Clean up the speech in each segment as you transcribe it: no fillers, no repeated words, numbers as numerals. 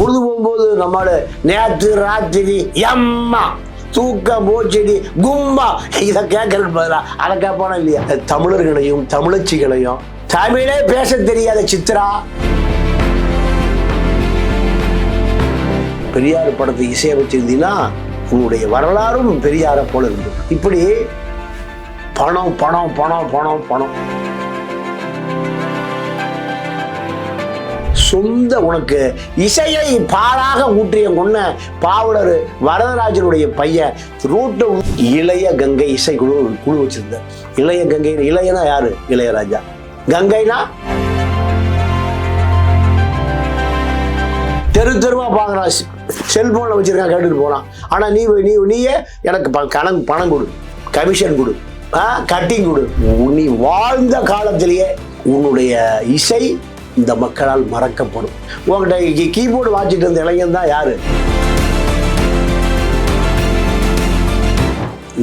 பொழுது போகும்போது நம்மள நேற்று ராத்திரி எம்மா தூக்கம் போச்செடி கும்மா இதை கேட்கறது பதிலா அதை கேட்பானா இல்லையா? தமிழர்களையும் தமிழச்சிகளையும் தமிழே பேச தெரியாத சித்ரா பெரியார் படத்தை இசையமைச்சிருந்தீங்கன்னா உன்னுடைய வரலாறும் பெரியாரை போல இருந்து. இப்படி பணம் பணம் பணம் பணம் பணம் சொந்த உனக்கு இசையை பாலாக ஊற்றிய கொன்ன பாவலர் வரதராஜனுடைய பையன் ரூட்டு இளைய கங்கை இசை குழு வச்சிருந்த இளைய கங்கை. இளையனா யாரு? இளையராஜா. கங்கைனா தெரு தெருவா பாக்குறான், செல்போன்ல வச்சிருக்கான், கேட்டுட்டு போறான். ஆனா நீயே எனக்கு பணம் கொடு, கமிஷன் கொடு, கட்டிங் கொடு. நீ வாழ்ந்த காலத்திலேயே உன்னுடைய இசை இந்த மக்களால் மறக்கப்படும். உங்ககிட்ட கீபோர்டு வாசிட்டு இருந்த இளைஞன் தான் யாரு?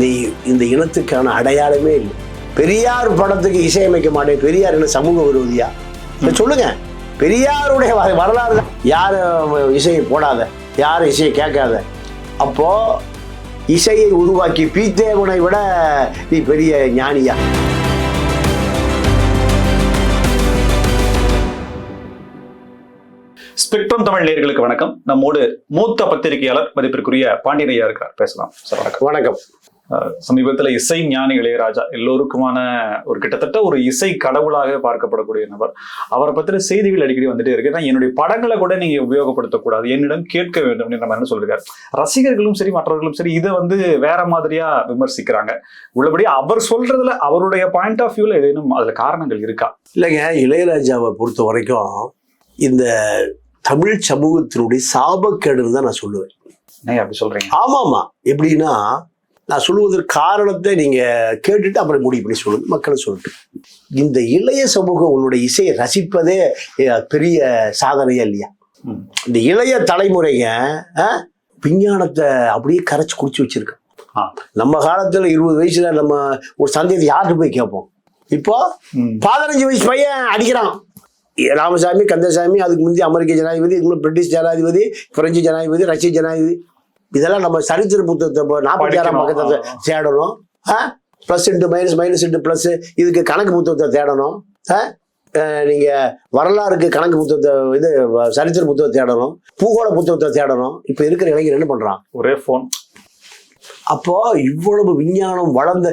நீ இந்த இனத்துக்கான அடையாளமே இல்லை. பெரியார் படத்துக்கு இசையமைக்க மாட்டேன். பெரியார் என்ன சமூக விரோதியா? சொல்லுங்க. பெரியாருடைய வரலாறு யாரு இசையை போடாத, யாரு இசையை கேட்காத. அப்போ இசையை உருவாக்கி பீத்தேவனை விட நீ பெரிய ஞானியா? ஸ்பெக்ட்ரம் தமிழ் நேயர்களுக்கு வணக்கம். நம்மோடு மூத்த பத்திரிகையாளர் மதிப்பிற்குரிய பாண்டியன் ஐயா இருக்கிறார். பேசலாம் சார். வணக்கம். வணக்கம். சமீபத்தில் இசை ஞானி இளையராஜா எல்லோருக்குமான ஒரு கிட்டத்தட்ட ஒரு இசை கடவுளாக பார்க்கப்படக்கூடிய நபர். அவரை பத்திர செய்திகள் அடிக்கடி வந்துட்டே இருக்கு. என்னுடைய படங்களை கூட நீங்க உபயோகப்படுத்தக்கூடாது, என்னிடம் கேட்க வேண்டும் அப்படின்னு நம்ம என்ன சொல்லிருக்காரு. ரசிகர்களும் சரி மற்றவர்களும் சரி இதை வேற மாதிரியா விமர்சிக்கிறாங்க. உள்ளபடி அவர் சொல்றதுல அவருடைய பாயிண்ட் ஆஃப் வியூல ஏதேனும் அதுல காரணங்கள் இருக்கா? இல்லைங்க, இளையராஜாவை பொறுத்த வரைக்கும் இந்த தமிழ் சமூகத்தினுடைய சாபக்கேடுன்னு தான் நான் சொல்லுவேன். அப்படி சொல்றீங்க? ஆமாமா. எப்படின்னா, நான் சொல்லுவதற்கு காரணத்தை நீங்க கேட்டுட்டு அப்புறம் முடிவு பண்ணி சொல்லுங்க, மக்களை சொல்லிட்டு. இந்த இளைய சமூகம் உன்னுடைய இசையை ரசிப்பதே பெரிய சாதனையா இல்லையா? இந்த இளைய தலைமுறைங்க விஞ்ஞானத்தை அப்படியே கரைச்சு குடிச்சு வச்சிருக்கேன். நம்ம காலத்துல 20 வயசுல நம்ம ஒரு சந்தேகத்தை யார்கிட்ட போய் கேட்போம். இப்போ 15 வயசு பையன் அடிக்கிறான். ராமசாமி, கந்தசாமி, அதுக்கு முந்தைய அமெரிக்க ஜனாதிபதி, இதுக்கு பிரிட்டிஷ் ஜனாதிபதி, பிரெஞ்சு ஜனாதிபதி, ரஷ்ய ஜனாதிபதி, இதெல்லாம் நம்ம சரித்திர புத்தகத்தை 46ஆம் பக்கத்தை தேடணும். +*, -*, இதுக்கு கணக்கு புத்தகத்தை தேடணும். நீங்க வரலாறுக்கு கணக்கு புத்தகத்தை, இது சரித்திர புத்தகத்தை தேடணும், பூகோள புத்தகத்தை தேடணும். இப்ப இருக்கிற இளைஞர் என்ன பண்றான்? ஒரே போன். அப்போ இவ்வளவு விஞ்ஞானம் வளர்ந்த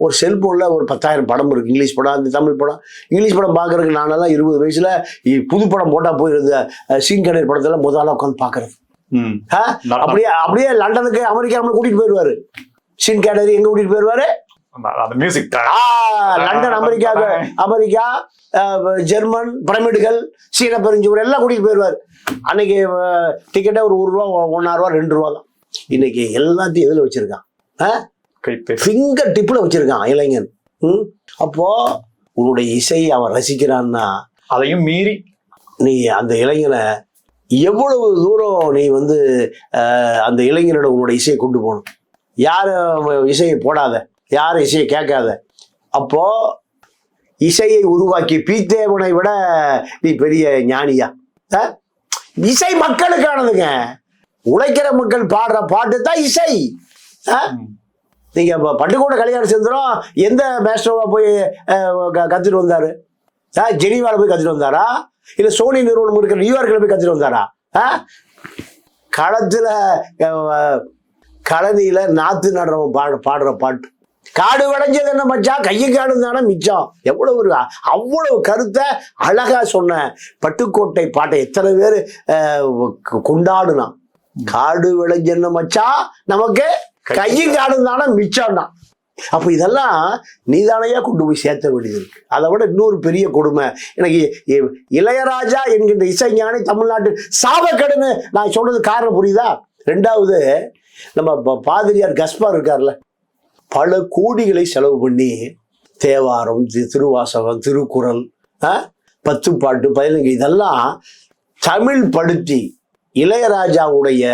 ஒரு செல்போன்ல ஒரு 10,000 படம் இருக்கு. இங்கிலீஷ் படம், அந்த தமிழ் படம். இங்கிலீஷ் படம் பாக்குறதுக்கு நானெல்லாம் 20 வயசுல புது படம் போட்டா போயிருந்த சீன் கடையர் படத்துல முதல்ல உட்காந்து பாக்குறது. அப்படியே லண்டனுக்கு, அமெரிக்கா கூட்டிட்டு போயிருவாரு. சீன் கேடரி எங்க கூட்டிட்டு போயிருவாரு? லண்டன், அமெரிக்கா, ஜெர்மன், பிரமிடுகள், சீன பெருஞ்சுவர் எல்லாம் கூட்டிட்டு போயிருவாரு. அன்னைக்கு டிக்கெட்டே ஒரு ₹1, ₹1.5, ₹2 தான். இன்னைக்கு எல்லாத்தையும் எதுல வச்சிருக்கான்? ஃபிங்கர் டிப்ல வச்சிருக்கான் இளைஞன். அப்போ உன்னுடைய இசையை அவன் ரசிக்கிறான்னா அதையும் மீறி நீ அந்த இளைஞனை எவ்வளவு தூரம் நீ அந்த இளைஞனோட உன்னோட இசையை கொண்டு போகணும். யாரும் இசையை போடாத, யாரும் இசையை கேட்காத. அப்போ இசையை உருவாக்கி பீத்தேவனை விட நீ பெரிய ஞானியா? இசை மக்களுக்கானதுங்க. உழைக்கிற மக்கள் பாடுற பாட்டு தான் இசை. நீங்க பட்டுக்கோட்டை கல்யாணம் செஞ்சிடும் எந்த மேஸ்டரோவா போய் கத்துட்டு வந்தாரு? ஜெனீவால போய் கத்துட்டு வந்தாரா? இல்ல சோனி நிறுவனம் இருக்கிற நியூயார்க்ல போய் கத்துட்டு வந்தாரா? களத்துல கழனியில நாத்து நடுறவன் பாடுற பாட்டு. காடு விளைஞ்சது என்ன மச்சா, கையும் காடும் தானே மிச்சம். அவ்வளவு கருத்தை அழகா சொன்ன பட்டுக்கோட்டை பாட்டை எத்தனை பேர் கொண்டாடுனா. காடு விளைஞ்ச மச்சா, நமக்கு கையும் காடும் தானே மிச்சம் தான். அப்ப இதெல்லாம் நீதானையா கொண்டு போய் சேர்த்த வேண்டியது இருக்கு. அதை விட இன்னொரு பெரிய கொடுமை எனக்கு, இளையராஜா என்கின்ற இசைஞானி தமிழ்நாட்டு சாபக்கேடுன்னு நான் சொல்றது காரணம் புரியுதா? 2வது, நம்ம பாதிரியார் கஸ்பார் இருக்கார்ல, பல கோடிகளை செலவு பண்ணி தேவாரம், திருவாசகம், திருக்குறள், 10 பாட்டு, 15 இதெல்லாம் தமிழ் படுத்தி இளையராஜாவுடைய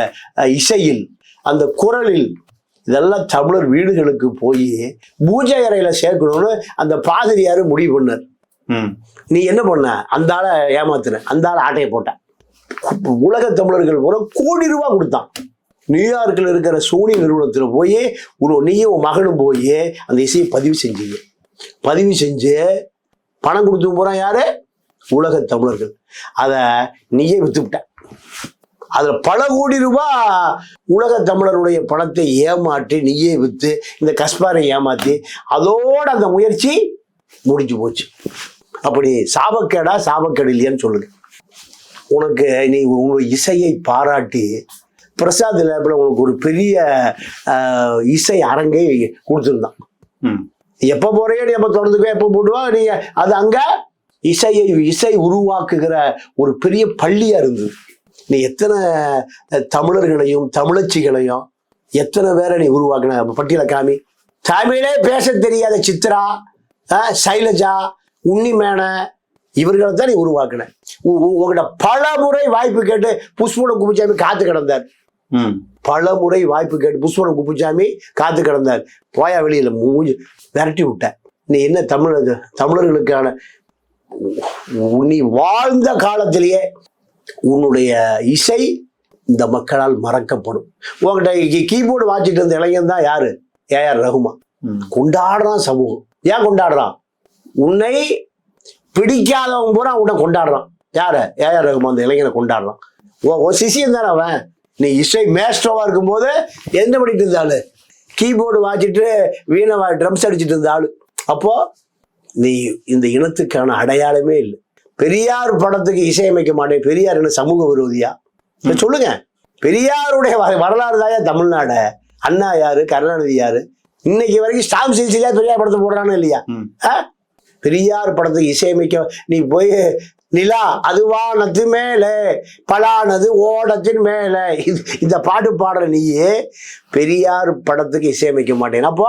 இசையில், அந்த குரலில் இதெல்லாம் தமிழர் வீடுகளுக்கு போய் பூஜை அறையில சேர்க்கணும்னு அந்த பாதிரியாரு முடிவு பண்ணார். நீ என்ன பண்ண? அந்த ஆளை ஏமாத்துன, அந்த ஆளை ஆட்டையை போட்ட. உலக தமிழர்கள் பூரா கோடி ரூபாய் கொடுத்தான். நியூயார்க்கில் இருக்கிற சோனி நிறுவனத்தில் போய் நீயும் உன் மகனும் போய் அந்த இசையை பதிவு செஞ்சீங்க. பதிவு செஞ்சு பணம் கொடுத்து போறான் யாரு? உலக தமிழர்கள். அதை நீயே வித்துவிட்ட. அதுல பல கோடி ரூபாய் உலக தமிழருடைய பணத்தை ஏமாற்றி நீயே வித்து இந்த கஸ்பாரை ஏமாத்தி அதோட அந்த முயற்சி முடிஞ்சு போச்சு. அப்படி சாபக்கேடா சாபக்கேடு இல்லையான்னு சொல்லுங்க. உனக்கு நீ உங்களுடைய இசையை பாராட்டி பிரசாத் லேப்ல உனக்கு ஒரு பெரிய இசை அரங்கை கொடுத்துருந்தான். எப்ப போறியோ நீ எப்ப தொடர்ந்துக்கோ, எப்ப போடுவா நீ, அது அங்க இசை உருவாக்குகிற ஒரு பெரிய பள்ளியா இருந்தது. நீ எத்தனை தமிழர்களையும் தமிழச்சிகளையும் எத்தனை பேரை நீ உருவாக்கின பட்டியல காமி. தமிழே பேச தெரியாத சித்ரா, சைலஜா, உன்னிமேன, இவர்களை தான் நீ உருவாக்கின. உங்கள்கிட்ட பல முறை வாய்ப்பு கேட்டு புஷ்பவனம் குப்புசாமி காத்து கிடந்தார். பல முறை வாய்ப்பு கேட்டு புஷ்பவனம் குப்புசாமி காத்து கிடந்தார். போயா வெளியில மூஞ்சி விரட்டி விட்ட. நீ என்ன தமிழர்களுக்கான நீ வாழ்ந்த காலத்திலேயே உன்னுடைய இசை இந்த மக்களால் மறக்கப்படும். உங்ககிட்ட கீபோர்டு வாசிட்டு இருந்த இளைஞன் தான் யாரு? ஏஆர் ரகுமான். கொண்டாடுறான் சமூகம். ஏன் கொண்டாடுறான்? உன்னை பிடிக்காதவன் பூரா உன்னை கொண்டாடுறான். யாரு? ஏஆர் ரகுமான். அந்த இளைஞனை கொண்டாடுறான். ஒரு சிஷியன் தானே அவன். நீ இசை மேஸ்ட்ரோவா இருக்கும் போது என்ன பண்ணிட்டு இருந்த ஆளு? கீபோர்டு வாசிட்டு வீணை ட்ரம்ஸ் அடிச்சுட்டு இருந்த ஆளு. அப்போ நீ இந்த இனத்துக்கான அடையாளமே இல்லை. பெரியார் படத்துக்கு இசையமைக்க மாட்டேன். பெரியார் என்ன சமூக விரோதியா? சொல்லுங்க. பெரியாருடைய வரலாறு தாயா தமிழ்நாடு. அண்ணா யாரு? கருணாநிதி யாரு? இன்னைக்கு வரைக்கும் ஸ்டாம்ப் சில்சிலையா பெரியார் படத்தை போடுறானு இல்லையா? பெரியார் படத்துக்கு இசையமைக்க நீ போய் நிலா அதுவானது மேலே பலானது ஓடத்தின் மேலே இந்த பாட்டு பாடுற நீயே பெரியார் படத்துக்கு இசையமைக்க மாட்டேன். அப்போ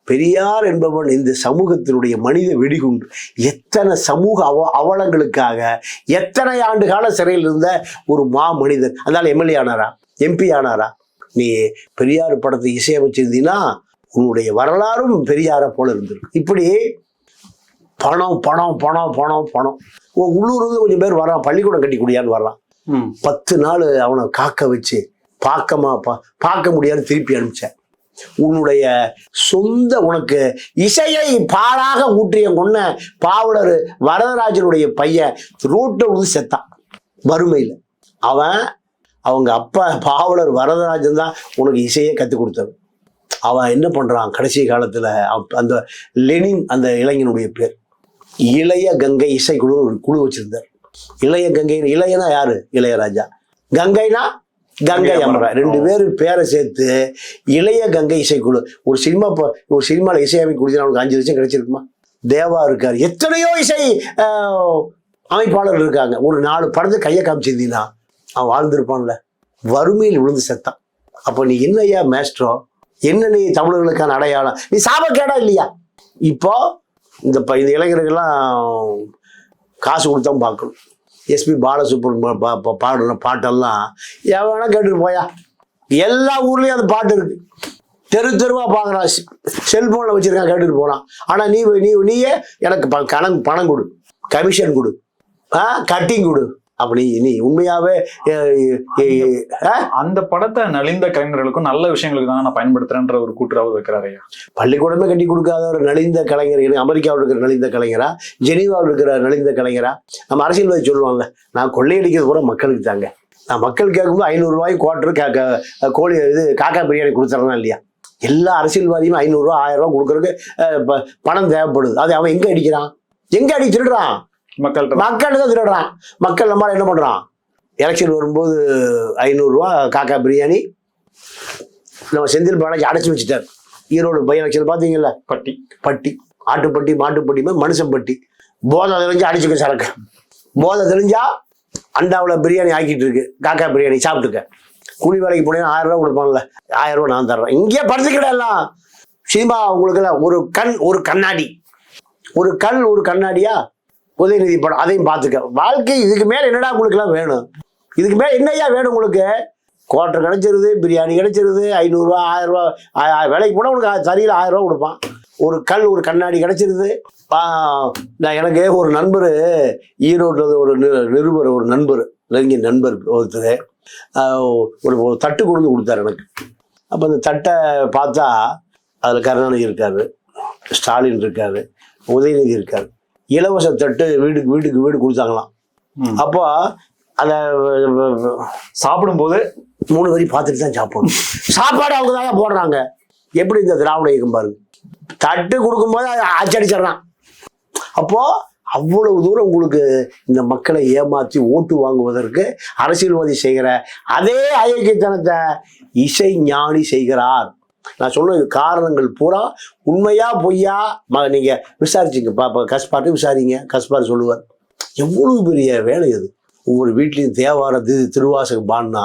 பெரியார் என்பவன் இந்த சமூகத்தினுடைய மனித வெடிகுண்டு. எத்தனை சமூக அவலங்களுக்காக எத்தனை ஆண்டு கால சிறையில் இருந்த ஒரு மனிதன். அதனால எம்எல்ஏ ஆனாரா? எம்பி ஆனாரா? நீ பெரியார் படத்தை இசையமைச்சிருந்தீங்கன்னா உன்னுடைய வரலாறும் பெரியாரை போல இருந்திருக்கு. இப்படி பணம் பணம் பணம் பணம் பணம். உள்ளூர் வந்து கொஞ்சம் பேர் வரான், பள்ளிக்கூடம் கட்டி குடியான்னு வர்றான். 10 நாள் அவனை காக்க வச்சு பார்க்க முடியாது திருப்பி அனுப்பிச்சேன். உன்னுடைய சொந்த உனக்கு இசையை பாழாக ஊற்றிய கொன்ன பாவலர் வரதராஜனுடைய பையன் ரோட்டை வந்து செத்தான் வறுமையில். அவங்க அப்பா பாவலர் வரதராஜன் தான் உனக்கு இசையை கற்றுக் கொடுத்தவன். அவன் என்ன பண்றான் கடைசி காலத்துல? அந்த லெனின் அந்த இளைஞனுடைய பேர் இளைய கங்கை இசைக்குழு ஒரு குழு வச்சிருந்தார். இளைய கங்கை, இளையனா யாரு? இளையராஜா. கங்கைனா கங்கை அமரா. 2 பேரு பேரை சேர்த்து இளைய கங்கை இசைக்குழு. ஒரு சினிமாவில் இசையமைக்க கொடுத்தா அவனுக்கு 5 லட்சம் கிடைச்சிருக்குமா? தேவா இருக்காரு, எத்தனையோ இசை அமைப்பாளர்கள் இருக்காங்க. ஒரு 4 படத்தை கையை காமிச்சிருந்தீங்கன்னா அவன் வாழ்ந்திருப்பான்ல. வறுமையில் விழுந்து செத்தான். அப்போ நீ என்னையா மேஸ்ட்ரோ? என்ன நீ தமிழர்களுக்கான அடையாளம்? நீ சாபக்கேடா இல்லையா? இப்போ இந்த இளைஞர்கள்லாம் காசு கொடுத்தா பார்க்கணும். எஸ்பி பாலசுப்ரமணியம் பாடுற பாட்டெல்லாம் எவனா கேட்டுட்டு போயா. எல்லா ஊர்லயும் அந்த பாட்டு இருக்கு. தெருவா பார்க்குறான், செல்போனில் வச்சிருக்கான், கேட்டுட்டு போறான். ஆனா நீயே எனக்கு பணம் கொடு, கமிஷன் கொடு, கட்டிங் கொடு. அப்படி நீ உண்மையாவே அந்த படத்தை நலிந்த கலைஞர்களுக்கும் நல்ல விஷயங்களுக்கு தான் நான் பயன்படுத்துறேன்ற ஒரு கூட்டுறாவு வைக்கிறாரு. பள்ளிக்கூடமே கட்டி கொடுக்காத ஒரு நலிந்த கலைஞர் அமெரிக்காவில் இருக்கிற நலிந்த கலைஞரா, ஜெனீவாவில் இருக்கிற நலிந்த கலைஞரா? நம்ம அரசியல்வாதி சொல்லுவாங்க, நான் கொள்ளையடிக்கிறது கூட மக்களுக்கு தாங்க. நான் மக்கள் கேட்கும்போது 500 ரூபாய்க்கு குவார்டர் கோழி காக்கா பிரியாணி கொடுத்துறேன்னா இல்லையா? எல்லா அரசியல்வாதியும் 500 ரூபா 1000 ரூபா கொடுக்கறதுக்கு பணம் தேவைப்படுது. அது அவன் எங்க அடிக்கிறான்? எங்க அடி திருடுறான்? மக்கள் தான் திருடுறான். மக்கள் நம்மளால என்ன பண்றான்? எலெக்ஷன் வரும்போது 500 ரூபா காக்கா பிரியாணி நம்ம செந்தில் பாலாஜி அடைச்சி வச்சுட்டார். ஈரோடு பை எலெக்ஷன் பாத்தீங்கல்ல, பட்டி ஆட்டுப்பட்டி மாட்டுப்பட்டி மனுஷன் பட்டி. போதை தெரிஞ்சா அடிச்சுக்க சரக்கு. போதை தெரிஞ்சா அண்டாவில் பிரியாணி ஆக்கிட்டு இருக்கு, காக்கா பிரியாணி சாப்பிட்டுக்க. கூலி வேலைக்கு போனீங்கன்னா 1000 ரூபா கொடுப்பாங்கல்ல, 1000 ரூபா நான் தர்றேன். இங்கேயே படுத்துக்கிடலாம். சினிமா உங்களுக்கு எல்லாம் ஒரு கண்ணாடி, ஒரு கண்ணாடியா உதயநிதி படம், அதையும் பார்த்துக்க. வாழ்க்கை இதுக்கு மேல என்னடா உங்களுக்கு எல்லாம் வேணும்? இதுக்கு மேல என்னையா வேணும் உங்களுக்கு? குவார்டர் கிடைச்சிருது, பிரியாணி கிடைச்சிருது, 500 ரூபா 1000 ரூபா. வேலைக்கு போனால் உனக்கு சரியில் 1000 ரூபா கொடுப்பான். ஒரு கண்ணாடி கிடைச்சிருது. நான் எனக்கு ஒரு நண்பர் ஈரோட்டில் ஒரு நிருபர், ஒரு நண்பர் நெருங்கிய நண்பர் ஒருத்தர் ஒரு தட்டு கொண்டு வந்து கொடுத்தாரு எனக்கு. அப்போ அந்த தட்டை பார்த்தா அதில் கருணாநிதி இருக்காரு, ஸ்டாலின் இருக்காரு, உதயநிதி இருக்காரு. இலவச தட்டு வீட்டுக்கு வீடு கொடுத்தாங்களாம். அப்போ அதை சாப்பிடும்போது 3 வரி பார்த்துட்டு தான் சாப்பிடணும். சாப்பாடு அவங்க தான் போடுறாங்க. எப்படி இந்த திராவிட இயக்கம் பாருங்க, தட்டு கொடுக்கும்போது அதை அச்சடிச்சிடறான். அப்போ அவ்வளவு தூரம் உங்களுக்கு இந்த மக்களை ஏமாற்றி ஓட்டு வாங்குவதற்கு அரசியல்வாதி செய்கிற அதே அயோக்கியத்தனத்தை இசை ஞானி செய்கிறார். நான் சொன்ன காரணங்கள் பூரா உண்மையா பொய்யா நீங்க விசாரிச்சுங்க. பாப்பா கஸ்பார்ட்டு விசாரிங்க, கஸ்பார் சொல்லுவார். எவ்வளவு பெரிய வேலை அது. ஒவ்வொரு வீட்லையும் தேவார திருவாசகம் பாடினா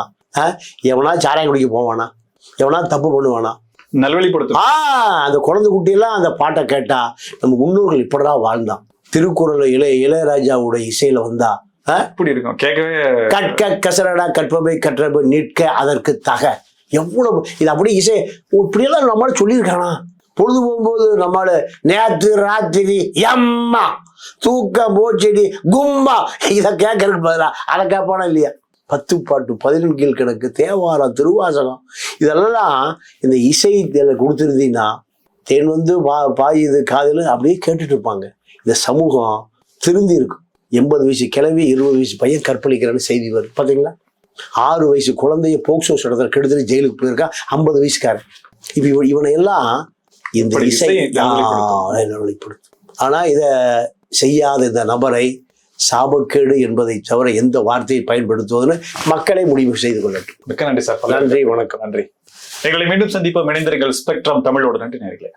எவனா சாராயம் குடிக்க போவானா, எவனா தப்பு பண்ணுவானா, நல்வழிப்படுத்தும். அந்த குழந்தை குட்டியெல்லாம் அந்த பாட்டை கேட்டா நம்ம முன்னோர்கள் இப்படிதான் வாழ்ந்தான். திருக்குறள் இளையராஜாவோட இசையில வந்தா இப்படி இருக்கும். கேட்கவே கற்க கசரடா கற்பவை கற்றவை நிற்க அதற்கு தக. எவ்வளவு இது அப்படி இசை இப்படியெல்லாம் நம்மளால சொல்லியிருக்கானா. பொழுது போகும்போது நம்மள நேற்று ராத்திரி எம்மா தூக்கம் போச்செடி கும்மா இதை கேட்கறதுக்கு பதிலா அதை கேட்பானா இல்லையா? 10 பாட்டு 11 கீழ்கணக்கு தேவாரம் திருவாசகம் இதெல்லாம் இந்த இசை கொடுத்துருந்தீங்கன்னா தேன் வந்து பாயுது காதல் அப்படியே கேட்டுட்டு இருப்பாங்க. இந்த சமூகம் திருந்தி இருக்கும். 80 வயசு கிழவி 20 வயசு பையன் கற்பழிக்கிறான்னு செய்தி வருது பார்த்தீங்களா? 6 வயசு குழந்தைய போக்சோ சட்டத்தில் கெடுத்துட்டு ஜெயிலுக்கு போயிருக்கான் 50 வயசுக்காரன். இப்போ இவனை எல்லாம் இந்த இசை நல்வழிப்படுத்தும். ஆனா இதை செய்யாத இந்த நபரை சாபக்கேடு என்பதை தவிர எந்த வார்த்தையை பயன்படுத்துவதுன்னு மக்களை முடிவு செய்து கொள்ளட்டும். மிக்க நன்றி சார். நன்றி, வணக்கம். நன்றி. எங்களை மீண்டும் சந்திப்போம். இணைந்திருங்கள் ஸ்பெக்ட்ரம் தமிழோடு. நன்றி நேயர்களே.